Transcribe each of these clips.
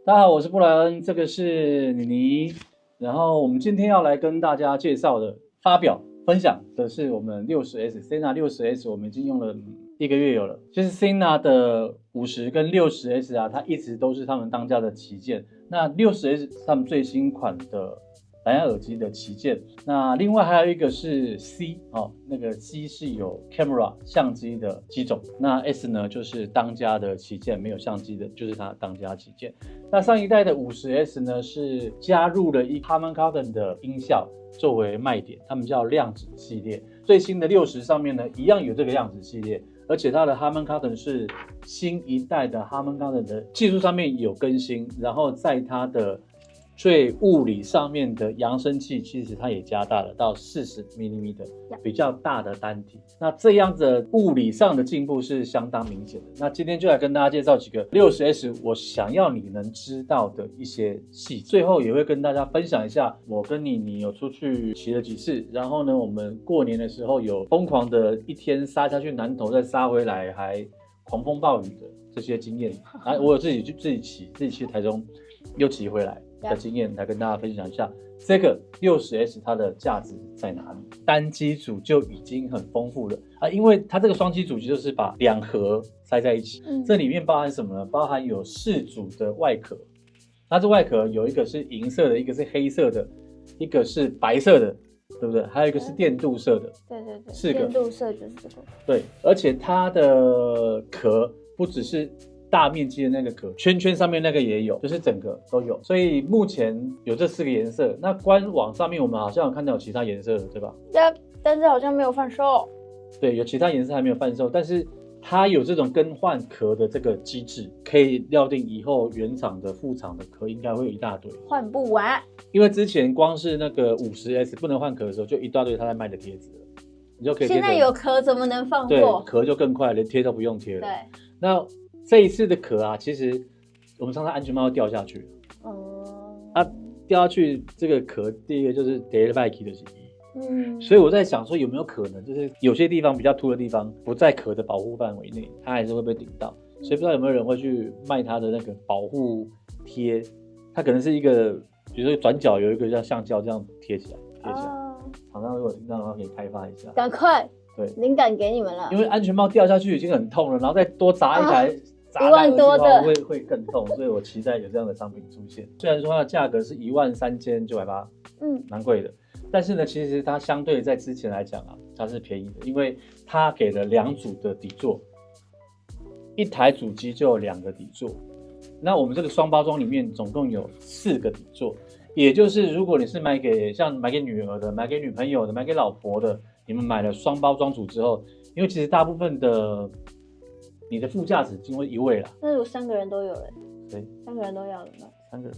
大家好，我是布莱恩，这个是妮妮。然后我们今天要来跟大家介绍的、发表、分享的是我们60S Sena 60S，我们已经用了1个月有了。就是 Sena 的50跟60S 啊，它一直都是他们当家的旗舰。那60S 是他们最新款的蓝牙耳机的旗舰。那另外还有一个是 C 那个 C 是有 camera 相机的机种，那 S 呢就是当家的旗舰，没有相机的就是它当家旗舰。那上一代的50S 呢是加入了一 Harman Kardon 的音效作为卖点，他们叫量子系列。最新的60上面呢一样有这个量子系列，而且它的 Harman Kardon 是新一代的 Harman Kardon 的技术上面有更新，然后在它的最物理上面的扬声器，其实它也加大了到40mm， 比较大的单体。那这样子物理上的进步是相当明显的。那今天就来跟大家介绍几个60S 我想要你能知道的一些细节，最后也会跟大家分享一下我跟你有出去骑了几次，然后呢，我们过年的时候有疯狂的一天杀下去南投，再杀回来，还狂风暴雨的这些经验。我有自己骑台中又骑回来的经验来跟大家分享一下，这个60S 它的价值在哪里？单机组就已经很丰富了因为它这个双机组就是把2盒塞在一起，这里面包含什么呢？包含有4组的外壳，它这外壳有一个是银色的，一个是黑色的，一个是白色的，对不对？还有一个是电镀色的，对4个电镀色就是这个。对，而且它的壳不只是大面积的那个壳，圈圈上面那个也有，就是整个都有。所以目前有这4个颜色。那官网上面我们好像有看到有其他颜色的，对吧？但是好像没有贩售。对，有其他颜色还没有贩售，但是它有这种更换壳的这个机制，可以料定以后原厂的副厂的壳应该会有一大堆，换不完。因为之前光是那个50S 不能换壳的时候，就一大堆他在卖的贴纸了，你就可以贴。现在有壳怎么能放货？对，壳就更快，连贴都不用贴了。对，那这一次的壳啊，其实我们上次安全帽掉下去，掉下去这个壳，第一个就是跌了bike的所以我在想说有没有可能，就是有些地方比较凸的地方不在壳的保护范围内，它还是会被顶到，所以不知道有没有人会去卖它的那个保护贴，它可能是一个，比如说转角有一个像橡胶这样贴起来。厂商如果听到的话，可以开发一下，赶快。对，灵感给你们了。因为安全帽掉下去已经很痛了，然后再多砸一台1万多的会更痛，所以我期待有这样的商品出现。虽然说它的价格是13980，蛮贵的，但是呢，其实它相对在之前来讲啊，它是便宜的，因为它给了2组的底座，一台主机就有2个底座。那我们这个双包装里面总共有4个底座，也就是如果你是买给女儿的、买给女朋友的、买给老婆的，你们买了双包装组之后，因为其实大部分的你的副驾驶经过1位啦。那如果3个人都有了，对，3个人都要了呢？3个人。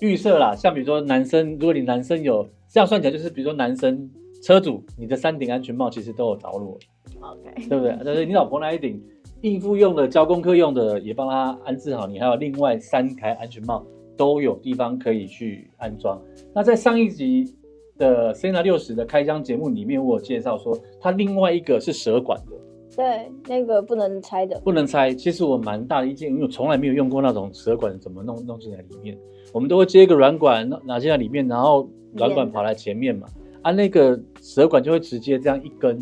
预设啦，像比如说男生，如果你男生有这样算起来，就是比如说男生车主，你的3顶安全帽其实都有着落 ，OK， 对不对？但是你老婆那一顶应付用的、交功课用的也帮他安置好，你还有另外3台安全帽都有地方可以去安装。那在上一集的 Sena 60的开箱节目里面，我有介绍说，它另外一个是蛇管的。对，那个不能拆的。不能拆，其实我蛮大的意见，因为我从来没有用过那种蛇管怎么弄进来里面，我们都会接一个软管拿进来里面，然后软管跑来前面嘛，那个蛇管就会直接这样一根，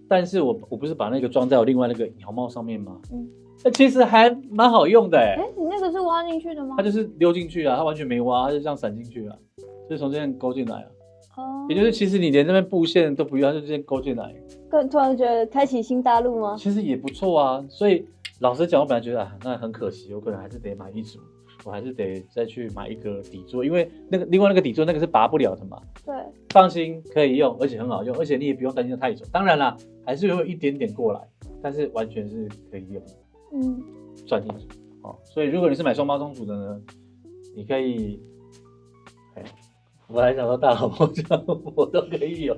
但是我不是把那个装在我另外那个鸟帽上面吗？那其实还蛮好用的你那个是挖进去的吗？它就是溜进去啊，它完全没挖，它就这样闪进去啊，就从这边勾进来啊。也就是其实你连那边布线都不用，它就直接勾进来。突然觉得开启新大陆吗？其实也不错啊，所以老实讲，我本来觉得那很可惜，我可能还是得买1组，我还是得再去买一个底座，因为另外那个底座那个是拔不了的嘛。对，放心可以用，而且很好用，而且你也不用担心它太重。当然啦，还是有一点点过来，但是完全是可以用的。算清楚所以如果你是买双包装组的呢，你可以，我还想说大老婆这样我都可以有。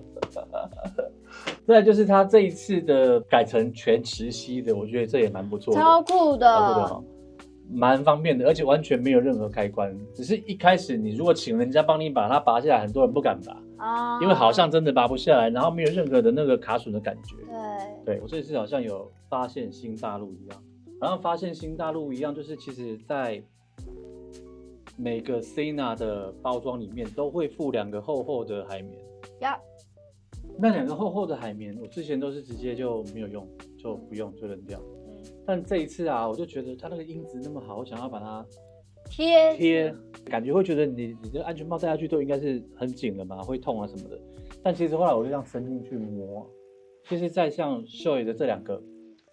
再来就是它这一次的改成全磁吸的，我觉得这也蛮不错的，超酷的，蛮方便的，而且完全没有任何开关，只是一开始你如果请人家帮你把它拔下来，很多人不敢拔因为好像真的拔不下来，然后没有任何的那个卡榫的感觉。对，我这次好像有发现新大陆一样。好像发现新大陆一样，就是其实在每个 Sena 的包装里面都会附2个厚厚的海绵。呀，那2个厚厚的海绵，我之前都是直接就没有用，就不用就扔掉。但这一次啊，我就觉得它那个音质那么好，我想要把它贴，感觉会觉得你这安全帽戴下去都应该是很紧了嘛，会痛啊什么的。但其实后来我就这样伸进去摸，其实在像秀野的这2个，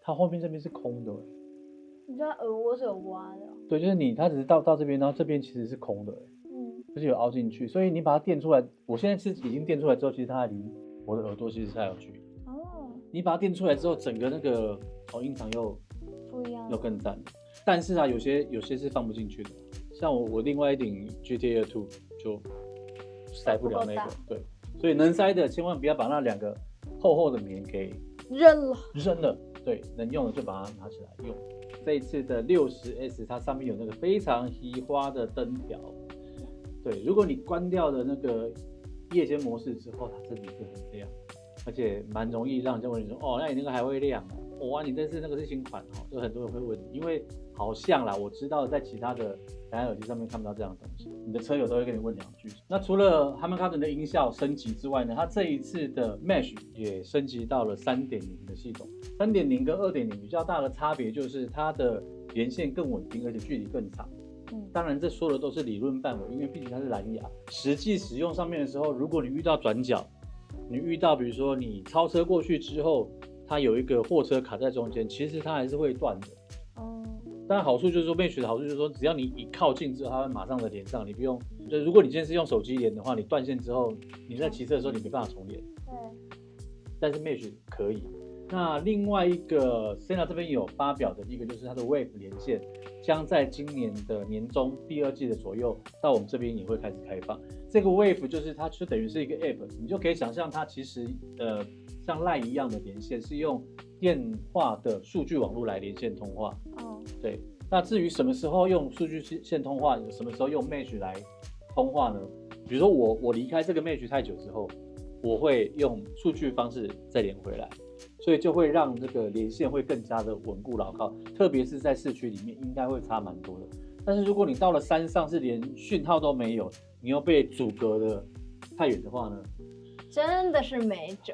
它后面这边是空的。你知道耳蜗是有挖的。对，就是它只是到这边，然后这边其实是空的，就是有凹进去，所以你把它垫出来，我现在是已经垫出来之后，其实它还离我的耳朵其实还有距离。你把它垫出来之后，整个那个音场又不一样，又更赞。但是啊，有些是放不进去的，像我另外一顶 GT Air 2就塞不了那个，对，所以能塞的千万不要把那2个厚厚的棉给扔了，对，能用的就把它拿起来用。这一次的60S 它上面有那个非常稀花的灯条，对，如果你关掉了那个夜间模式之后，它真的是很亮，而且蛮容易让人家问你说，哦，那你那个还会亮哦？哇，你这是那个是新款哦，就很多人会问你，因为好像啦，我知道在其他的蓝牙耳机上面看不到这样的东西，你的车友都会跟你问2句。那除了 Harman Kardon 的音效升级之外呢，它这一次的 Mesh 也升级到了 3.0 的系统。3.0 跟 2.0 比较大的差别就是它的连线更稳定，而且距离更长。当然这说的都是理论范围，因为毕竟它是蓝牙，实际使用上面的时候，如果你遇到转角，你遇到比如说你超车过去之后，它有一个货车卡在中间，其实它还是会断的。当然好处就是说 Mesh 的好处就是说，只要你一靠近之后，它会马上的连上，你不用。就如果你今天是用手机连的话，你断线之后，你在骑车的时候你没办法重连。对。但是 Mesh 可以。那另外一个 Sena 这边有发表的一个就是它的 Wave 连线，将在今年的年中第2季的左右到我们这边也会开始开放。这个 Wave 就是它就等于是一个 App， 你就可以想象它其实像 LINE 一样的连线，是用电话的数据网络来连线通话。对。那至于什么时候用数据线通话，什么时候用 Mesh 来通话呢？比如说我离开这个 Mesh 太久之后，我会用数据方式再连回来。所以就会让这个连线会更加的稳固牢靠，特别是在市区里面应该会差蛮多的。但是如果你到了山上是连讯号都没有，你又被阻隔的太远的话呢，真的是没辙。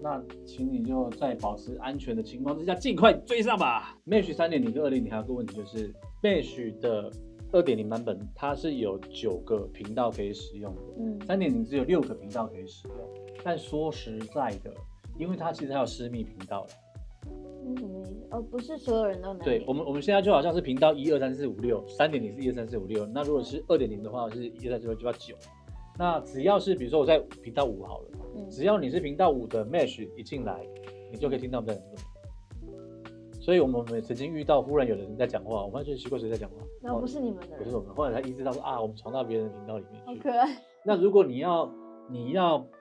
那请你就在保持安全的情况之下，尽快追上吧。Mesh 3.0 跟 2.0 还有个问题就是 Mesh 的 2.0 版本它是有9个频道可以使用的，3.0 只有6个频道可以使用。但说实在的，因为它其实还有私密频道了。什么意思？不是所有人都能。对，我们现在就好像是频道1、2、3、4、5、6 3.0 是1、2、3、4、5、6，那如果是 2.0 的话是1、2、3、4、5、6、7、8、9。那只要是比如说我在频道5好了，只要你是频道5的 Mesh 一进来，你就可以听到我们在讲什么。所以我们曾经遇到忽然有人在讲话，我们就奇怪谁在讲话，然后不是你们的人，不是我们，后来才意识到说啊，我们闯到别人的频道里面去。好可爱。那如果你要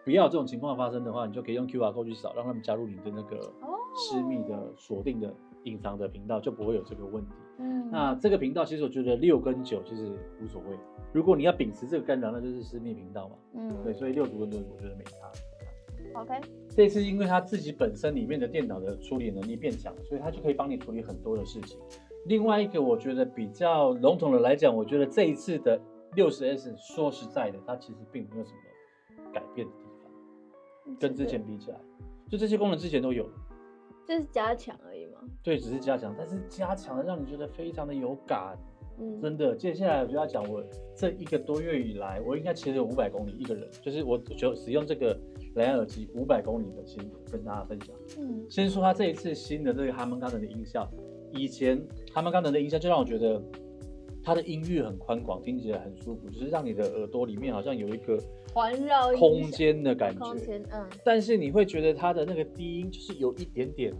不要这种情况发生的话，你就可以用 QR code 去扫，让他们加入你的那个私密的锁定的隐藏的频道，就不会有这个问题。那这个频道其实我觉得6跟9其实无所谓，如果你要秉持这个干扰，那就是私密频道嘛。对，所以6组跟6我觉得没差。OK。这次因为它自己本身里面的电脑的处理能力变强，所以它就可以帮你处理很多的事情。另外一个我觉得比较笼统的来讲，我觉得这一次的60S 说实在的，它其实并没有什么改变的地方，跟之前比起来，就这些功能之前都有，就是加强而已嘛。对，只是加强，但是加强的让你觉得非常的有感。真的。接下来我就要讲我这1个多月以来，我应该骑了500公里一个人，就是我就使用这个蓝牙耳机500公里的心得跟大家分享。先说它这一次新的这个 Harman Kardon 的音效，以前 Harman Kardon 的音效就让我觉得它的音域很宽广，听起来很舒服，就是让你的耳朵里面好像有一个环绕空间的感觉。但是你会觉得它的那个低音就是有一点点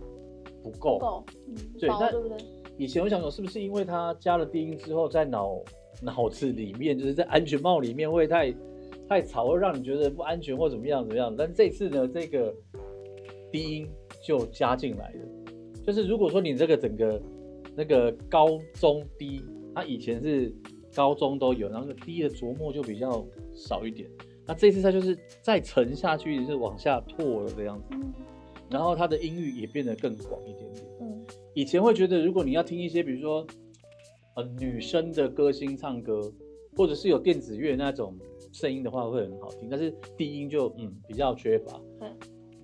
不够。对，对不对？以前我想说，是不是因为它加了低音之后，在脑子里面，就是在安全帽里面会太吵，会让你觉得不安全或怎么样？但这次呢，这个低音就加进来了。就是如果说你这个整个那个高中低，它以前是高中都有，然后低的琢磨就比较少一点。那这次它就是再沉下去，是往下拓了这样子。然后它的音域也变得更广一点点。以前会觉得，如果你要听一些，比如说女生的歌星唱歌，或者是有电子乐那种声音的话，会很好听。但是低音就比较缺乏。对。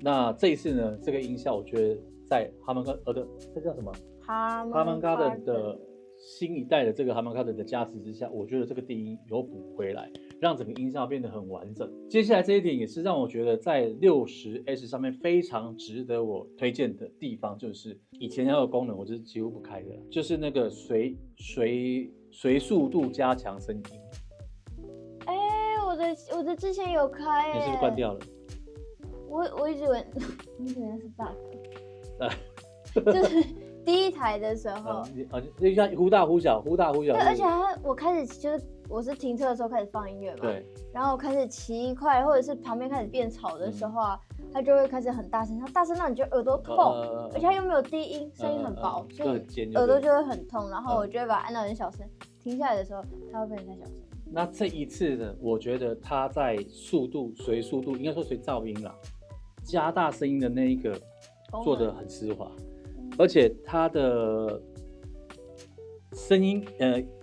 那这一次呢，这个音效我觉得在哈曼卡的这叫什么？哈曼卡的新一代的这个哈曼卡的加持之下，我觉得这个低音有补回来，让整个音效变得很完整。接下来这一点也是让我觉得在60S 上面非常值得我推荐的地方，就是以前要有功能我是几乎不开的，就是那个随速度加强声音。我的之前有开，你是不是关掉了？我一直以为那是 bug， 就是第一台的时候，就像忽大忽小，忽大忽小。对，而且我开始就是我是停车的时候开始放音乐嘛，对，然后开始骑快或者是旁边开始变吵的时候啊，它就会开始很大声，它大声让你觉得耳朵痛，而且它又没有低音，声音很薄，所以耳朵就会很痛。然后我就会把它按到很小声，停下来的时候它会变成太小声。那这一次呢，我觉得它在随速度，应该说随噪音啦，加大声音的那一个做得很丝滑，而且它的声音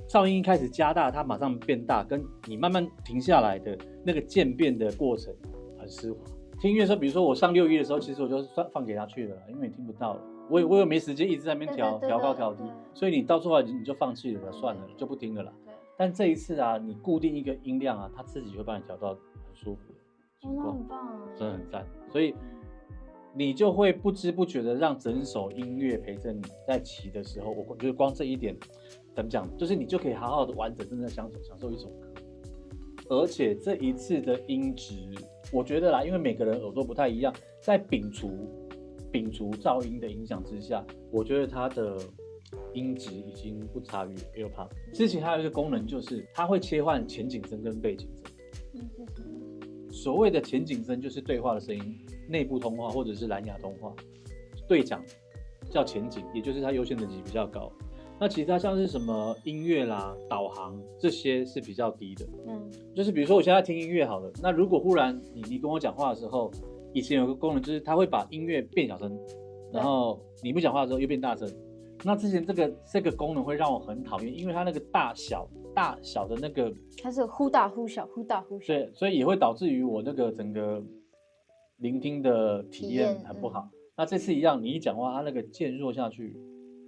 噪音一开始加大，它马上变大，跟你慢慢停下来的那个渐变的过程很丝滑。听音乐的时候，比如说我上6E的时候，其实我就放给他去了，因为你听不到了。我又没时间一直在那边调高调低，所以你到最后你就放弃了，算了，就不听了啦。但这一次啊，你固定一个音量啊，它自己会帮你调到很舒服的情况，那很棒，真的很赞。所以你就会不知不觉的让整首音乐陪着你在骑的时候，我觉得光这一点怎么讲，就是你就可以好好的完整真的享受一首歌。而且这一次的音质，我觉得啦，因为每个人耳朵不太一样，在摒除噪音的影响之下，我觉得它的音质已经不差于 AirPods。之前还有一个功能，就是它会切换前景声跟背景声。所谓的前景声就是对话的声音，内部通话或者是蓝牙通话，对讲叫前景，也就是它优先等级比较高。那其他像是什么音乐啦、导航这些是比较低的。就是比如说我现在听音乐好了，那如果忽然你跟我讲话的时候，以前有个功能就是它会把音乐变小声，然后你不讲话的时候又变大声。那之前这个功能会让我很讨厌，因为它那个大小的那个，它是忽大忽小，忽大忽小。对，所以也会导致于我那个整个聆听的体验很不好。那这次一样，你一讲话，它那个渐弱下去，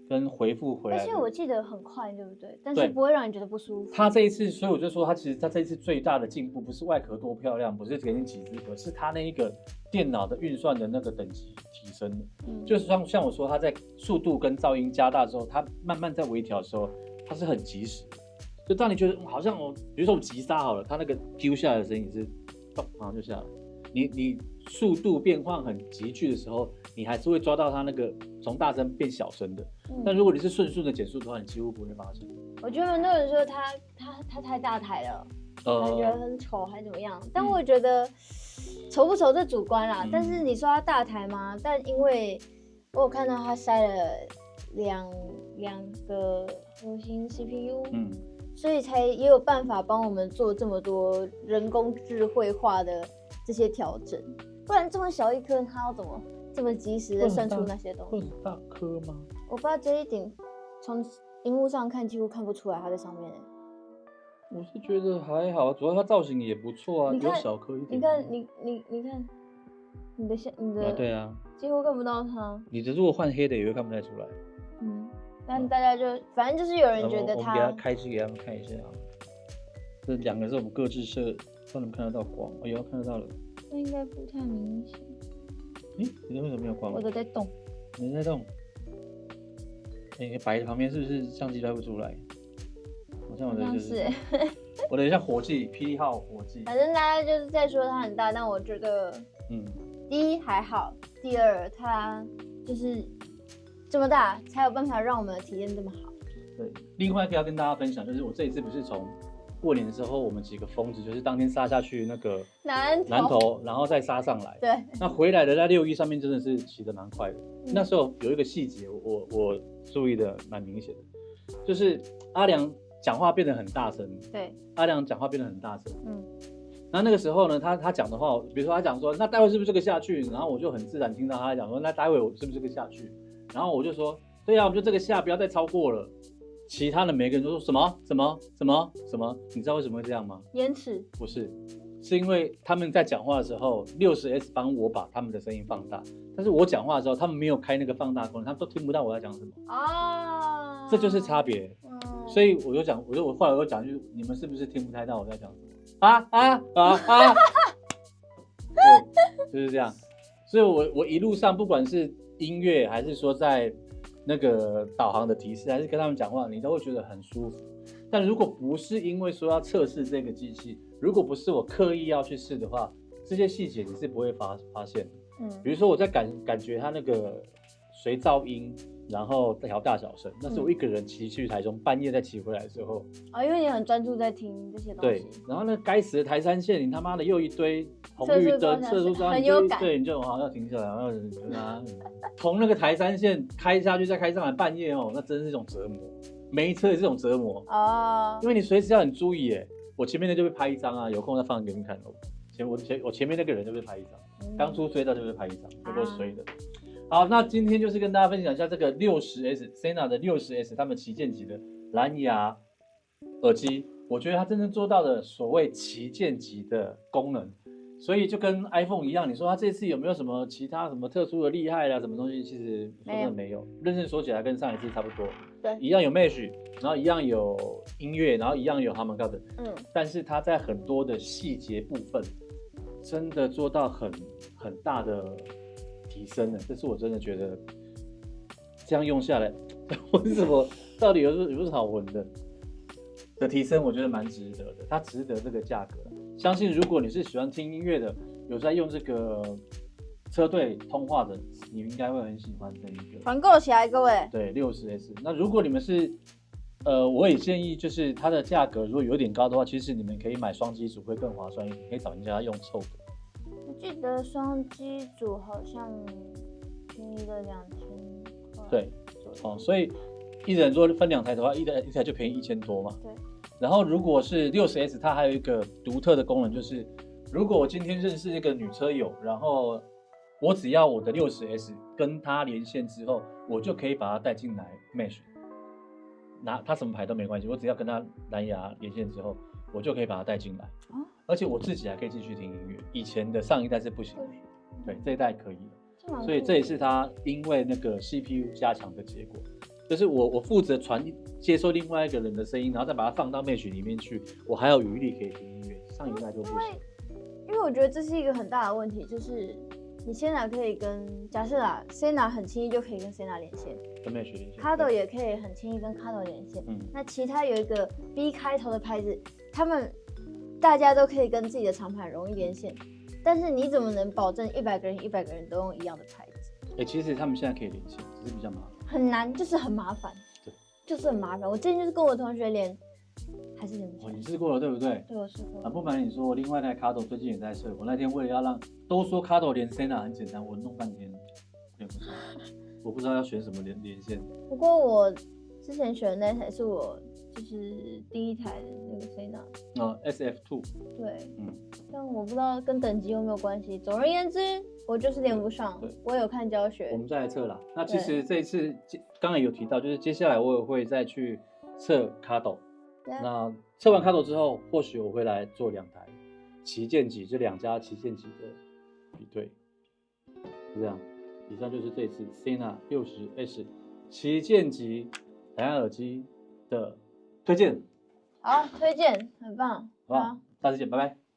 跟回复回来。而且我记得很快，对不对？但是不会让你觉得不舒服。它这一次，所以我就说，它这一次最大的进步，不是外壳多漂亮，不是给你几只壳，是它那一个电脑的运算的那个等级提升了。就是像我说，它在速度跟噪音加大之后，它慢慢在微调的时候，它是很及时的。就当你觉得好像比如说我急刹好了，它那个丢下来的声音是咚，马上就下来。你速度变换很急剧的时候，你还是会抓到它那个从大声变小声的。但如果你是顺速的减速的话，你几乎不会发生。我觉得很多人说它太大台了，感觉很丑还怎么样？但我觉得丑不丑这主观啦。但是你说它大台吗？但因为我有看到它塞了两个核心 CPU，所以才也有办法帮我们做这么多人工智慧化的这些调整，不然这么小一颗，它要怎么这么及时的算出那些东西？会很大颗吗？我不知道这一点从荧幕上看几乎看不出来它在上面。我是觉得还好，主要它造型也不错啊，有小颗一点。你看你的对啊，几乎看不到它。你的如果换黑的也会看不太出来。但大家就反正就是有人觉得它，我们给它开机给他们看一下啊。这两个是我们各自设，不能看得到光。有看得到了。那应该不太明显。你的为什么没有光？我的在动。你在动。白的旁边是不是相机拍不出来？好像我的就是，我的像火计，霹雳号火计。反正大家就是在说它很大，但我觉得，第一还好，第二它就是这么大，才有办法让我们的体验这么好。对，另外要跟大家分享，就是我这一次不是从过年的时候，我们几个疯子就是当天杀下去那个南投，然后再杀上来。对，那回来的在6E上面真的是骑得蛮快的。那时候有一个细节，我注意的蛮明显的，就是阿良讲话变得很大声。对，阿良讲话变得很大声。那个时候呢，他讲的话，比如说他讲说，那待会是不是这个下去？然后我就很自然听到他讲说，那待会我是不是这个下去？然后我就说，对啊，我们就这个下不要再超过了。其他的每个人都说什么，你知道为什么会这样吗？延迟不是，是因为他们在讲话的时候，60S 帮我把他们的声音放大，但是我讲话的时候，他们没有开那个放大功能，他们都听不到我在讲什么。啊，这就是差别。所以我后来我讲句，你们是不是听不太到我在讲什么？对，就是这样。所以我一路上不管是音乐，还是说在那个导航的提示，还是跟他们讲话，你都会觉得很舒服。但如果不是因为说要测试这个机器，如果不是我刻意要去试的话，这些细节你是不会发现的。比如说我在感觉它那个随噪音，然后调大小声，那是我一个人骑去台中，半夜再骑回来的时候。因为你很专注在听这些东西。对，然后那该死的台山线，你他妈的又一堆红绿灯、测速灯，很有感。对，你就要停下来，然后从那个台山线开下去，再开上来，半夜那真是一种折磨。没车也是一种折磨因为你随时要很注意耶。我前面的就被拍一张啊，有空再放给你们看。我前面那个人就被拍一张，刚出隧道就被拍一张，有够衰的。好，那今天就是跟大家分享一下这个60S Sena 的60S 他们旗舰级的蓝牙耳机，我觉得它真正做到的所谓旗舰级的功能。所以就跟 iPhone 一样，你说它这次有没有什么其他什么特殊的厉害啦，什么东西？其实说真的没有，认真说起来跟上一次差不多。对，一样有 Mesh， 然后一样有音乐，然后一样有 Harman-Kardon。但是它在很多的细节部分，真的做到很大的提升了。这是我真的觉得这样用下来，为什么到底有什么好闻的提升？我觉得蛮值得的，它值得这个价格。相信如果你是喜欢听音乐的，有在用这个车队通话的，你应该会很喜欢这一个。团购起来，各位。对，60S。那如果你们是，我也建议就是它的价格如果有点高的话，其实你们可以买双机组会更划算一点，可以找人家用凑的。我记得双机组好像便宜了2000块。对，所以一人如果分2台的话，一台就便宜1000多嘛。对。然后如果是60S，它还有一个独特的功能，就是如果我今天认识一个女车友，然后我只要我的60S 跟她连线之后，我就可以把她带进来 Mesh， 她什么牌都没关系，我只要跟她蓝牙连线之后，我就可以把她带进来。而且我自己还可以继续听音乐，以前的上一代是不行的，对，这一代可以了。所以这也是它因为那个 CPU 加强的结果。就是我负责接收另外一个人的声音，然后再把它放到 Mesh 里面去，我还有余力可以听音乐。上一代就不行。因为我觉得这是一个很大的问题，就是你 Sena 可以跟假设Sena 很轻易就可以跟 Sena 连线，跟 Mesh 连线 ，Kado 也可以很轻易跟 Kado 连线。那其他有一个 B 开头的牌子，大家都可以跟自己的厂牌容易连线，但是你怎么能保证100个人都用一样的牌子？其实他们现在可以连线，只是比较麻烦。很难，就是很麻烦，对，就是很麻烦。我最近就是跟我同学连，还是连不起来。你试过了对不对？对，我试过。不瞒你说，我另外一台 Kado 最近也在测。我那天为了要让都说 Kado 连 Sena 很简单，我弄半天连不上，我不知道要选什么连线。不过我之前选的那台是我就是第一台的那个 Sena。SF2。对，但我不知道跟等级有没有关系。总而言之，我就是连不上。我有看教学。我们再来测啦。那其实这一次刚才有提到，就是接下来我也会再去测 Kado。那测完 Kado 之后，或许我会来做2台旗舰级，这2家旗舰级的比对。就这样，以上就是这次 Sena 60S 旗舰级蓝牙耳机的推荐。好，推荐，很棒。好，下次见，拜拜。